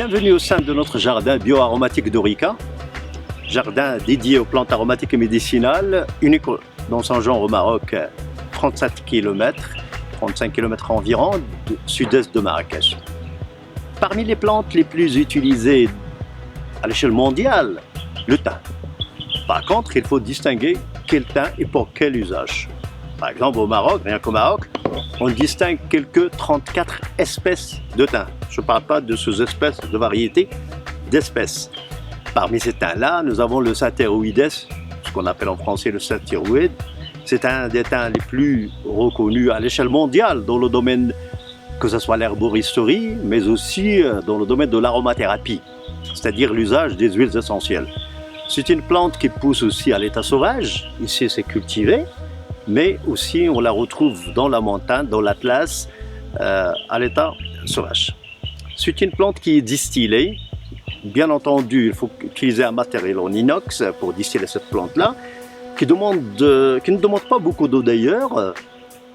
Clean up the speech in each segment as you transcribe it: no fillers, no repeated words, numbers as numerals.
Bienvenue au sein de notre jardin bio-aromatique d'Orica, jardin dédié aux plantes aromatiques et médicinales, unique dans son genre au Maroc, 37 km, 35 km environ, du sud-est de Marrakech. Parmi les plantes les plus utilisées à l'échelle mondiale, le thym. Par contre, il faut distinguer quel thym et pour quel usage. Par exemple, au Maroc, rien qu'au Maroc, on distingue quelques 34 espèces de thym. Je ne parle pas de sous-espèces, de variétés d'espèces. Parmi ces thym-là, nous avons le Satyroides, ce qu'on appelle en français le sathyroïde. C'est un des thym les plus reconnus à l'échelle mondiale dans le domaine, que ce soit l'herboristerie, mais aussi dans le domaine de l'aromathérapie, c'est-à-dire l'usage des huiles essentielles. C'est une plante qui pousse aussi à l'état sauvage, ici c'est cultivé, mais aussi on la retrouve dans la montagne, dans l'Atlas, à l'état sauvage. C'est une plante qui est distillée. Bien entendu, il faut utiliser un matériel en inox pour distiller cette plante-là, qui ne demande pas beaucoup d'eau d'ailleurs.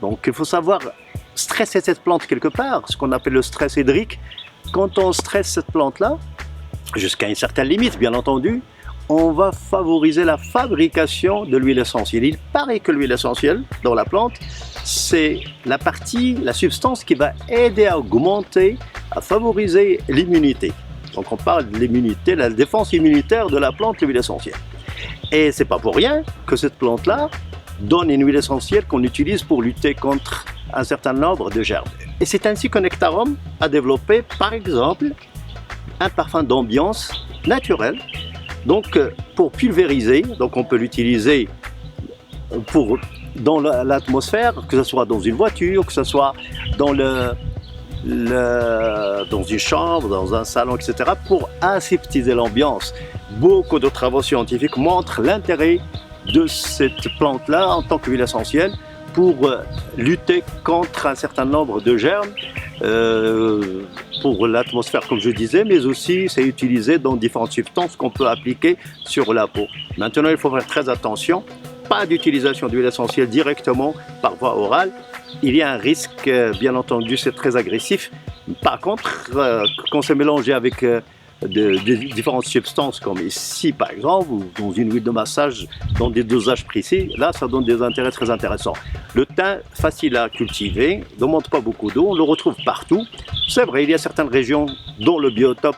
Donc il faut savoir stresser cette plante quelque part, ce qu'on appelle le stress hydrique. Quand on stresse cette plante-là, jusqu'à une certaine limite bien entendu, on va favoriser la fabrication de l'huile essentielle. Il paraît que l'huile essentielle dans la plante, c'est la substance qui va aider à augmenter, à favoriser l'immunité. Donc on parle de l'immunité, la défense immunitaire de la plante, l'huile essentielle. Et c'est pas pour rien que cette plante-là donne une huile essentielle qu'on utilise pour lutter contre un certain nombre de germes. Et c'est ainsi que Nectarum a développé, par exemple, un parfum d'ambiance naturel. Donc pour pulvériser, donc on peut l'utiliser dans l'atmosphère, que ce soit dans une voiture, que ce soit dans dans une chambre, dans un salon, etc., pour aseptiser l'ambiance. Beaucoup de travaux scientifiques montrent l'intérêt de cette plante-là en tant qu'huile essentielle pour lutter contre un certain nombre de germes, pour l'atmosphère comme je disais, mais aussi c'est utilisé dans différentes substances qu'on peut appliquer sur la peau. Maintenant, il faut faire très attention, pas d'utilisation d'huile essentielle directement par voie orale. Il y a un risque, bien entendu, c'est très agressif. Par contre, quand c'est mélangé avec différentes substances, comme ici par exemple, ou dans une huile de massage, dans des dosages précis, là ça donne des intérêts très intéressants. Le thym, facile à cultiver, ne demande pas beaucoup d'eau, on le retrouve partout. C'est vrai, il y a certaines régions dont le biotope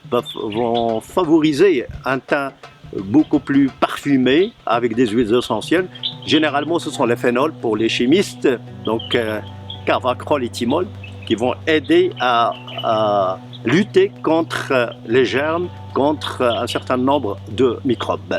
vont favoriser un thym beaucoup plus parfumé, avec des huiles essentielles. Généralement, ce sont les phénols pour les chimistes, donc carvacrol et thymol, qui vont aider à lutter contre les germes, contre un certain nombre de microbes.